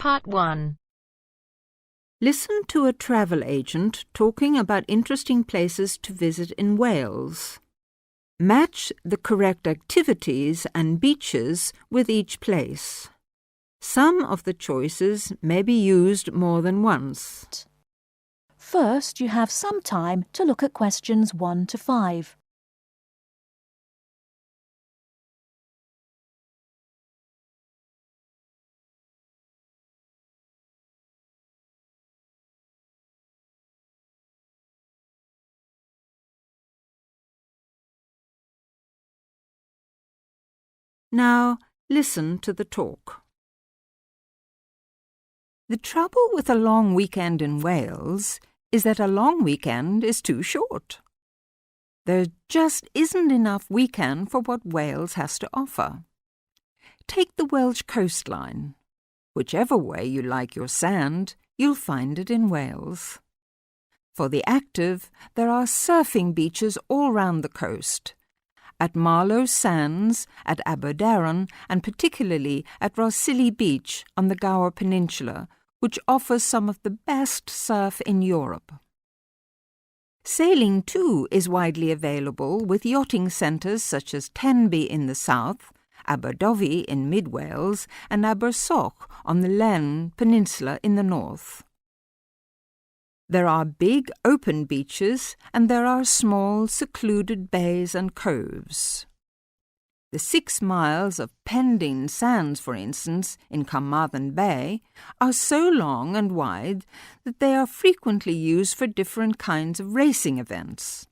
Part 1. Listen to a travel agent talking about interesting places to visit in Wales. Match the correct activities and beaches with each place. Some of the choices may be used more than once. First, you have some time to look at questions 1 to 5. Now, listen to the talk. The trouble with a long weekend in Wales is that a long weekend is too short. There just isn't enough weekend for what Wales has to offer. Take the Welsh coastline. Whichever way you like your sand, you'll find it in Wales. For the active, there are surfing beaches all round the coast. At Marlow Sands, at Aberdaron, and particularly at Rhossili Beach on the Gower Peninsula, which offers some of the best surf in Europe. Sailing, too, is widely available with yachting centres such as Tenby in the south, Aberdyfi in mid-Wales, and Abersoch on the Len Peninsula in the north. There are big open beaches and there are small secluded bays and coves. The 6 miles of Pending Sands, for instance, in Carmarthen Bay, are so long and wide that they are frequently used for different kinds of racing events.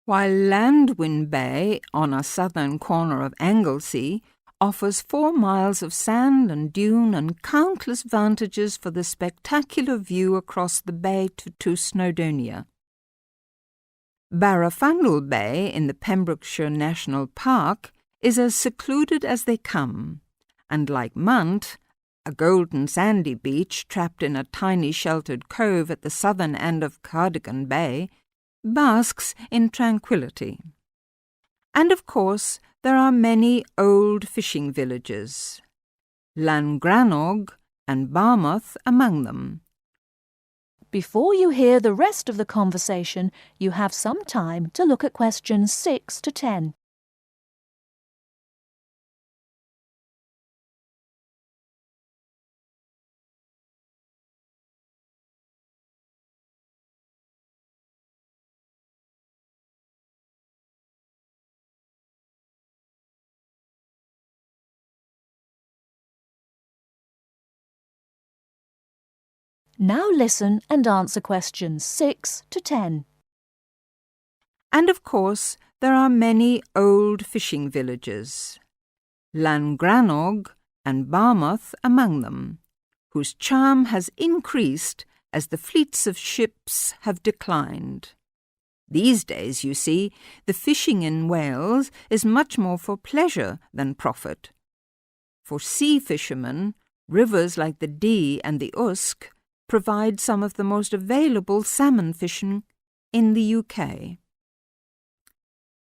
While Llandwyn Bay, on a southern corner of Anglesey, offers 4 miles of sand and dune and countless vantages for the spectacular view across the bay to Snowdonia. Barrow Bay in the Pembrokeshire National Park is as secluded as they come, and like Munt, a golden sandy beach trapped in a tiny sheltered cove at the southern end of Cardigan Bay, basks in tranquility. And of course, there are many old fishing villages, Llangrannog and Barmouth among them. Before you hear the rest of the conversation, you have some time to look at questions 6 to 10. Now listen and answer questions 6 to 10. And of course, there are many old fishing villages, Llangrannog and Barmouth among them, whose charm has increased as the fleets of ships have declined. These days, you see, the fishing in Wales is much more for pleasure than profit. For sea fishermen, rivers like the Dee and the Usk provide some of the most available salmon fishing in the UK.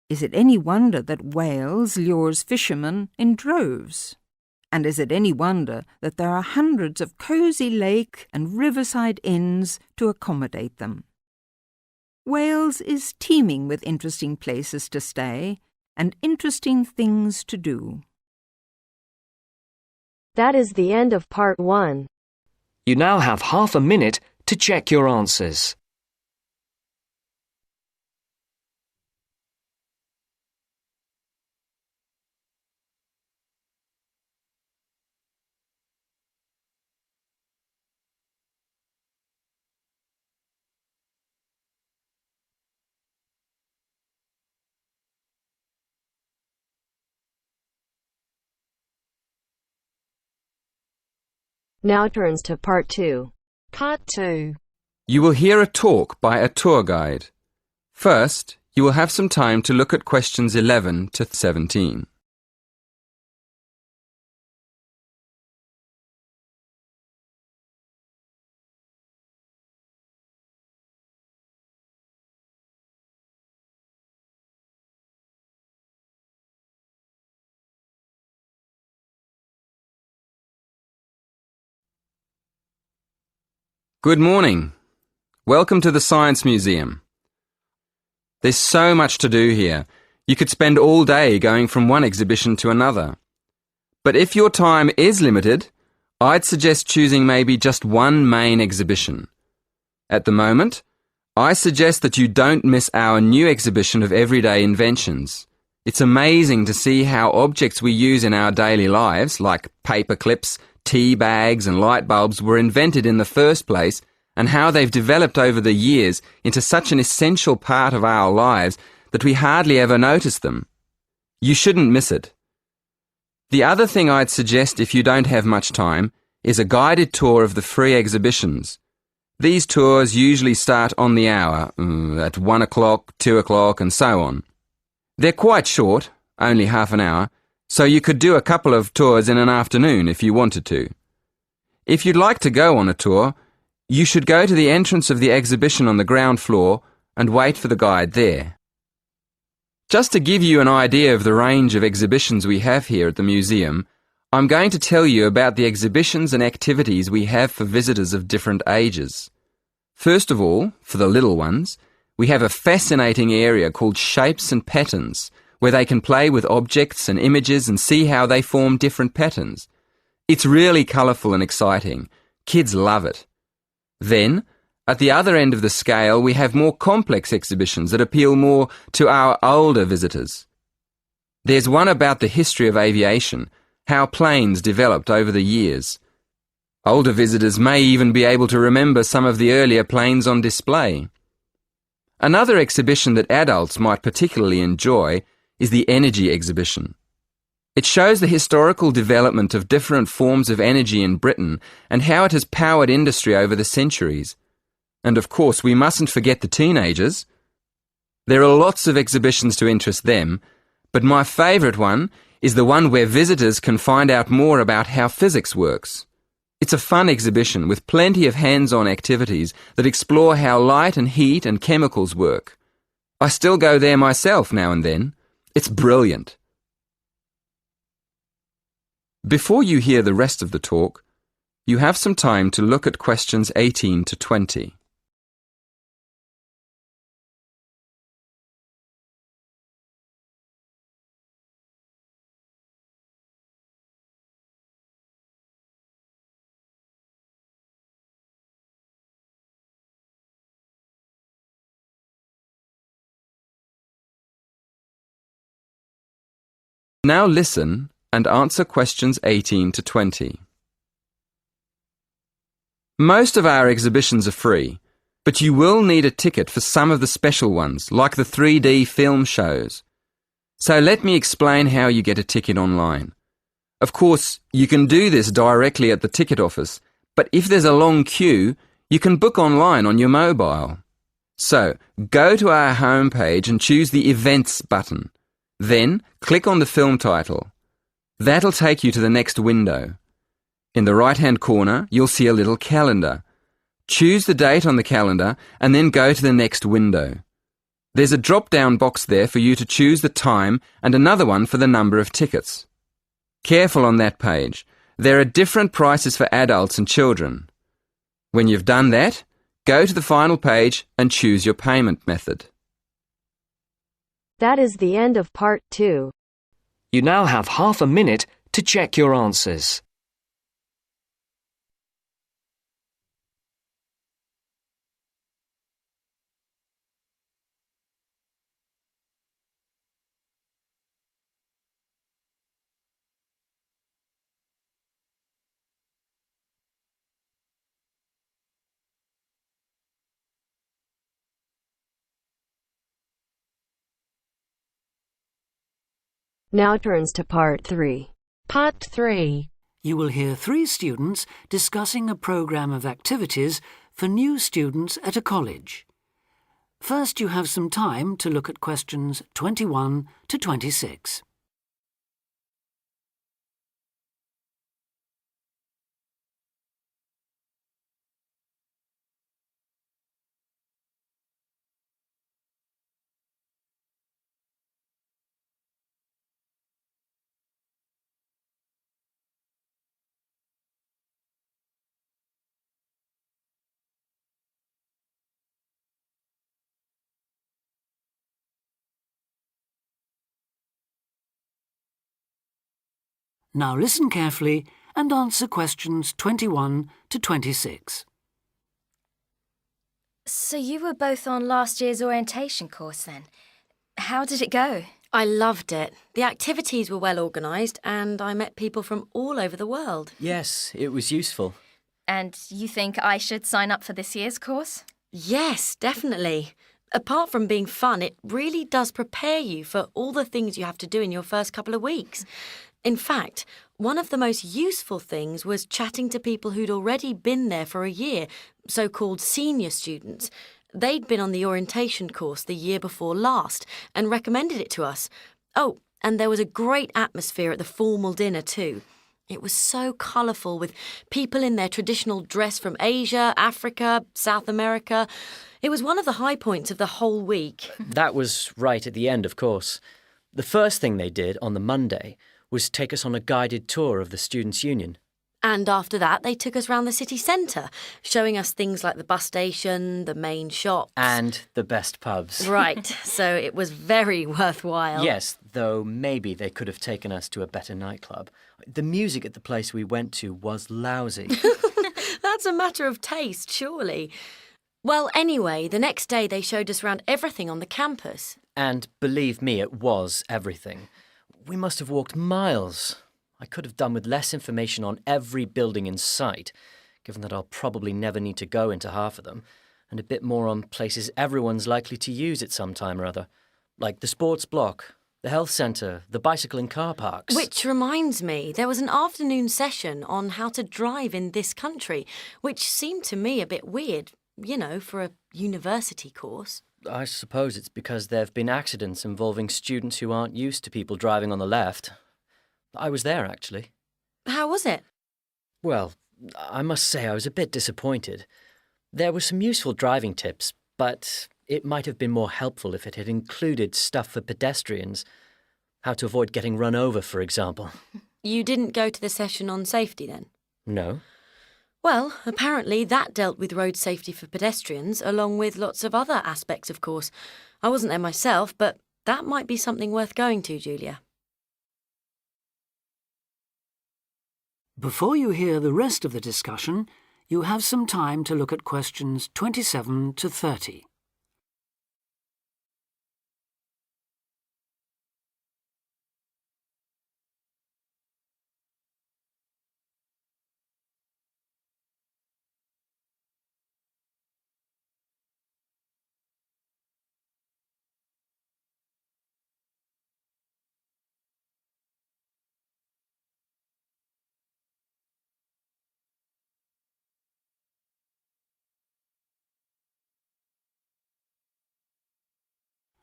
Is it any wonder that Wales lures fishermen in droves? And is it any wonder that there are hundreds of cosy lake and riverside inns to accommodate them? Wales is teeming with interesting places to stay and interesting things to do. That is the end of Part 1. You now have half a minute to check your answers. Now turns to Part 2. Part 2. You will hear a talk by a tour guide. First, you will have some time to look at questions 11 to 17. Good morning. Welcome to the Science Museum. There's so much to do here. You could spend all day going from one exhibition to another. But if your time is limited, I'd suggest choosing maybe just one main exhibition. At the moment, I suggest that you don't miss our new exhibition of everyday inventions. It's amazing to see how objects we use in our daily lives, like paper clips, tea bags and light bulbs, were invented in the first place, and how they've developed over the years into such an essential part of our lives that we hardly ever notice them. You shouldn't miss it. The other thing I'd suggest if you don't have much time is a guided tour of the free exhibitions. These tours usually start on the hour, at 1 o'clock, 2 o'clock and so on. They're quite short, only half an hour, so you could do a couple of tours in an afternoon if you wanted to. If you'd like to go on a tour, you should go to the entrance of the exhibition on the ground floor and wait for the guide there. Just to give you an idea of the range of exhibitions we have here at the museum, I'm going to tell you about the exhibitions and activities we have for visitors of different ages. First of all, for the little ones, we have a fascinating area called Shapes and Patterns, where they can play with objects and images and see how they form different patterns. It's really colourful and exciting. Kids love it. Then, at the other end of the scale, we have more complex exhibitions that appeal more to our older visitors. There's one about the history of aviation, how planes developed over the years. Older visitors may even be able to remember some of the earlier planes on display. Another exhibition that adults might particularly enjoy is the energy exhibition. It shows the historical development of different forms of energy in Britain and how it has powered industry over the centuries. And of course, we mustn't forget the teenagers. There are lots of exhibitions to interest them, but my favourite one is the one where visitors can find out more about how physics works. It's a fun exhibition with plenty of hands-on activities that explore how light and heat and chemicals work. I still go there myself now and then. It's brilliant. Before you hear the rest of the talk, you have some time to look at questions 18 to 20. Now listen and answer questions 18 to 20. Most of our exhibitions are free, but you will need a ticket for some of the special ones, like the 3D film shows. So let me explain how you get a ticket online. Of course, you can do this directly at the ticket office, but if there's a long queue, you can book online on your mobile. So, go to our homepage and choose the Events button. Then, click on the film title. That'll take you to the next window. In the right-hand corner, you'll see a little calendar. Choose the date on the calendar and then go to the next window. There's a drop-down box there for you to choose the time and another one for the number of tickets. Careful on that page. There are different prices for adults and children. When you've done that, go to the final page and choose your payment method. That is the end of part 2. You now have half a minute to check your answers. Now turns to part 3. Part 3. You will hear 3 students discussing a programme of activities for new students at a college. First, you have some time to look at questions 21 to 26. Now listen carefully and answer questions 21 to 26. So you were both on last year's orientation course then? How did it go? I loved it. The activities were well organised and I met people from all over the world. Yes, it was useful. And you think I should sign up for this year's course? Yes, definitely. Apart from being fun, it really does prepare you for all the things you have to do in your first couple of weeks. In fact, one of the most useful things was chatting to people who'd already been there for a year, so-called senior students. They'd been on the orientation course the year before last and recommended it to us. Oh, and there was a great atmosphere at the formal dinner too. It was so colourful with people in their traditional dress from Asia, Africa, South America. It was one of the high points of the whole week. That was right at the end, of course. The first thing they did on the Monday was take us on a guided tour of the Students' Union. And after that, they took us round the city centre, showing us things like the bus station, the main shops. And the best pubs. Right, so it was very worthwhile. Yes, though maybe they could have taken us to a better nightclub. The music at the place we went to was lousy. That's a matter of taste, surely. Well, anyway, the next day they showed us around everything on the campus. And believe me, it was everything. We must have walked miles. I could have done with less information on every building in sight, given that I'll probably never need to go into half of them, and a bit more on places everyone's likely to use at some time or other, like the sports block, the health centre, the bicycle and car parks. Which reminds me, there was an afternoon session on how to drive in this country, which seemed to me a bit weird, you know, for a university course. I suppose it's because there have been accidents involving students who aren't used to people driving on the left. I was there, actually. How was it? Well, I must say I was a bit disappointed. There were some useful driving tips, but it might have been more helpful if it had included stuff for pedestrians. How to avoid getting run over, for example. You didn't go to the session on safety then? No. Well, apparently that dealt with road safety for pedestrians, along with lots of other aspects, of course. I wasn't there myself, but that might be something worth going to, Julia. Before you hear the rest of the discussion, you have some time to look at questions 27 to 30.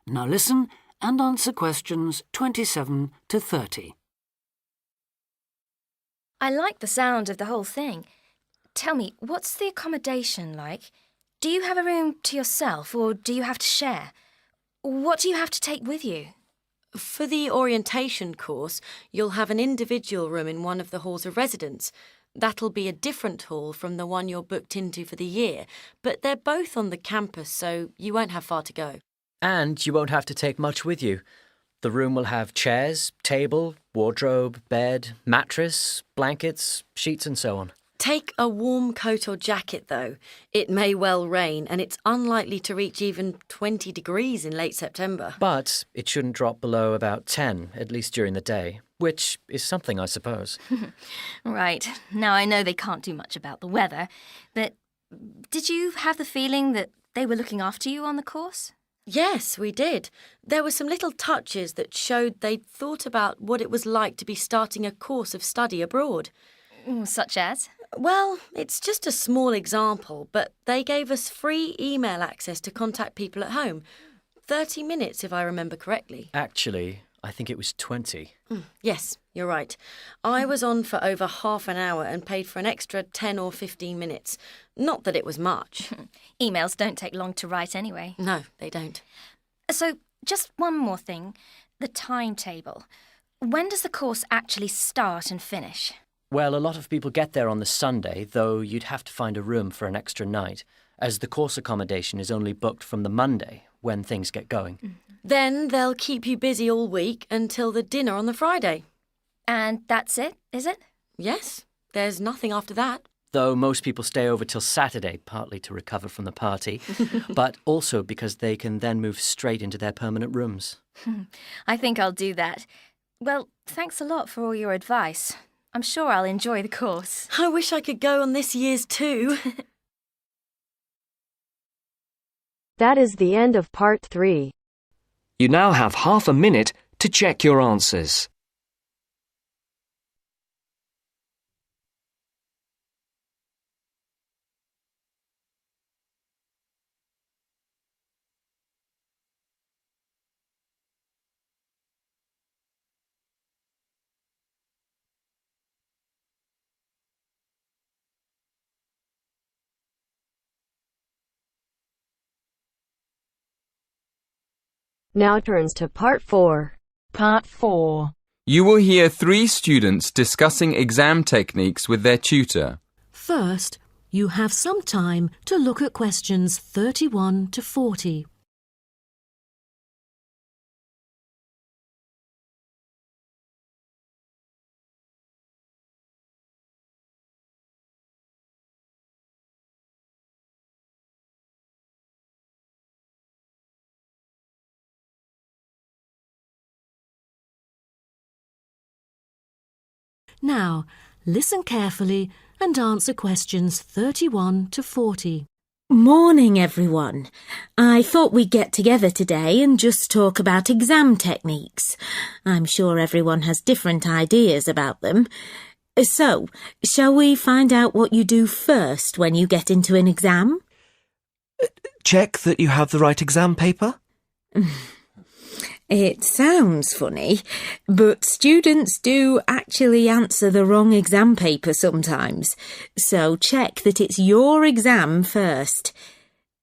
Now listen and answer questions 27 to 30. I like the sound of the whole thing. Tell me, what's the accommodation like? Do you have a room to yourself or do you have to share? What do you have to take with you? For the orientation course, you'll have an individual room in one of the halls of residence. That'll be a different hall from the one you're booked into for the year, but they're both on the campus, so you won't have far to go. And you won't have to take much with you. The room will have chairs, table, wardrobe, bed, mattress, blankets, sheets and so on. Take a warm coat or jacket, though. It may well rain, and it's unlikely to reach even 20 degrees in late September. But it shouldn't drop below about 10, at least during the day, which is something, I suppose. Right. Now I know they can't do much about the weather, but did you have the feeling that they were looking after you on the course? Yes, we did. There were some little touches that showed they'd thought about what it was like to be starting a course of study abroad. Such as? Well, it's just a small example, but they gave us free email access to contact people at home. 30 minutes, if I remember correctly. Actually, I think it was 20. Yes, you're right. I was on for over half an hour and paid for an extra 10 or 15 minutes. Not that it was much. Emails don't take long to write anyway. No, they don't. So, just one more thing. The timetable. When does the course actually start and finish? Well, a lot of people get there on the Sunday, though you'd have to find a room for an extra night, as the course accommodation is only booked from the Monday, when things get going. Then they'll keep you busy all week until the dinner on the Friday. And that's it, is it? Yes, there's nothing after that. Though most people stay over till Saturday, partly to recover from the party, but also because they can then move straight into their permanent rooms. I think I'll do that. Well, thanks a lot for all your advice. I'm sure I'll enjoy the course. I wish I could go on this year's too. That is the end of part 3. You now have half a minute to check your answers. Now turns to part 4. Part 4. You will hear 3 students discussing exam techniques with their tutor. First, you have some time to look at questions 31 to 40. Now, listen carefully and answer questions 31 to 40. Morning, everyone. I thought we'd get together today and just talk about exam techniques. I'm sure everyone has different ideas about them. So, shall we find out what you do first when you get into an exam? Check that you have the right exam paper? It sounds funny, but students do actually answer the wrong exam paper sometimes. So check that it's your exam first.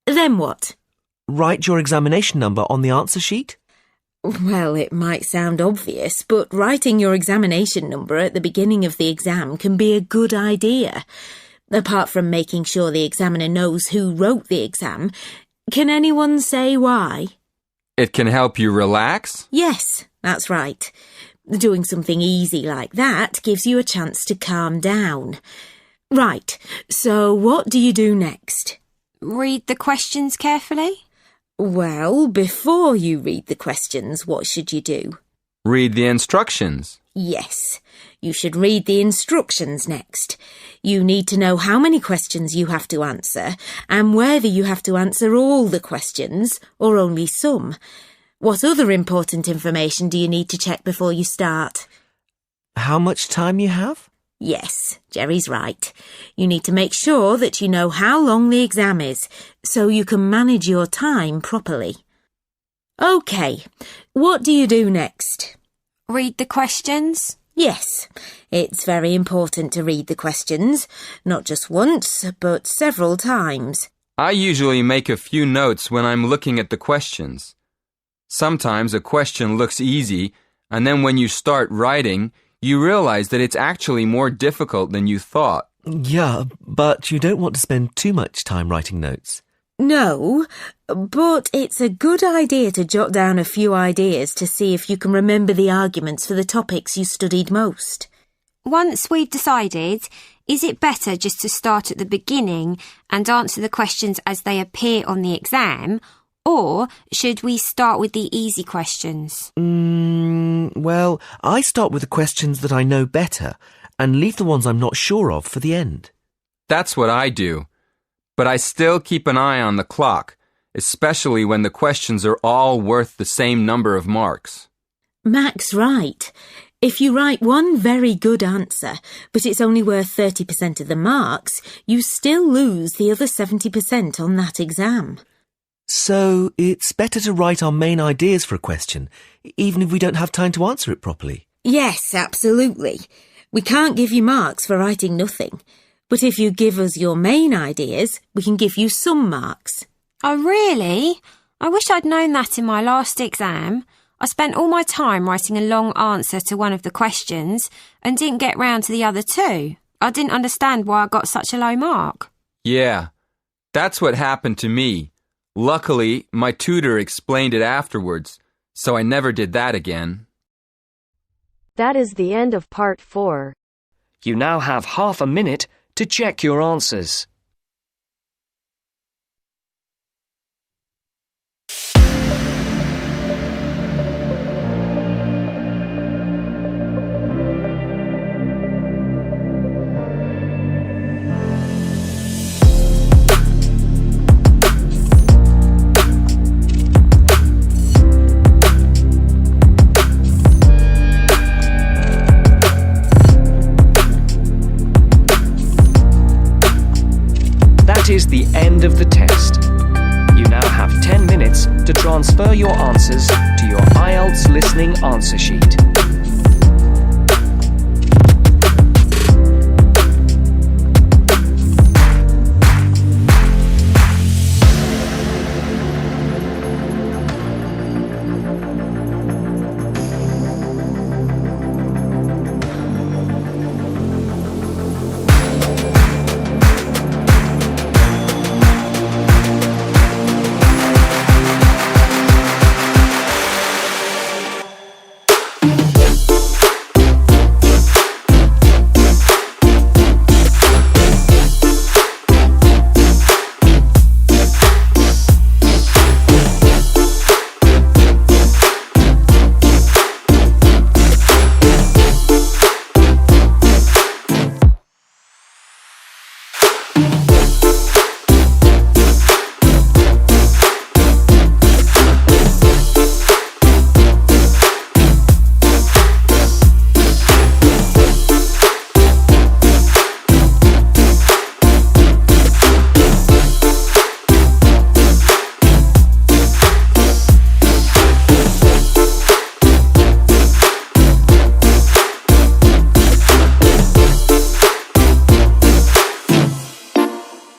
Then what? Write your examination number on the answer sheet? Well, it might sound obvious, but writing your examination number at the beginning of the exam can be a good idea. Apart from making sure the examiner knows who wrote the exam, can anyone say why? It can help you relax? Yes, that's right. Doing something easy like that gives you a chance to calm down. Right, so what do you do next? Read the questions carefully? Well, before you read the questions, what should you do? Read the instructions. Yes, you should read the instructions next. You need to know how many questions you have to answer and whether you have to answer all the questions or only some. What other important information do you need to check before you start? How much time you have? Yes, Jerry's right. You need to make sure that you know how long the exam is so you can manage your time properly. OK, what do you do next? Read the questions? Yes, it's very important to read the questions, not just once, but several times. I usually make a few notes when I'm looking at the questions. Sometimes a question looks easy, and then when you start writing, you realize that it's actually more difficult than you thought. Yeah, but you don't want to spend too much time writing notes. No, but it's a good idea to jot down a few ideas to see if you can remember the arguments for the topics you studied most. Once we've decided, is it better just to start at the beginning and answer the questions as they appear on the exam, or should we start with the easy questions? Well, I start with the questions that I know better and leave the ones I'm not sure of for the end. That's what I do. But I still keep an eye on the clock, especially when the questions are all worth the same number of marks. Mac's right. If you write one very good answer, but it's only worth 30% of the marks, you still lose the other 70% on that exam. So it's better to write our main ideas for a question, even if we don't have time to answer it properly. Yes, absolutely. We can't give you marks for writing nothing. But if you give us your main ideas, we can give you some marks. Oh, really? I wish I'd known that in my last exam. I spent all my time writing a long answer to one of the questions and didn't get round to the other two. I didn't understand why I got such a low mark. Yeah, that's what happened to me. Luckily, my tutor explained it afterwards, so I never did that again. That is the end of part 4. You now have half a minute to check your answers. That is the end of the test. You now have 10 minutes to transfer your answers to your IELTS listening answer sheet.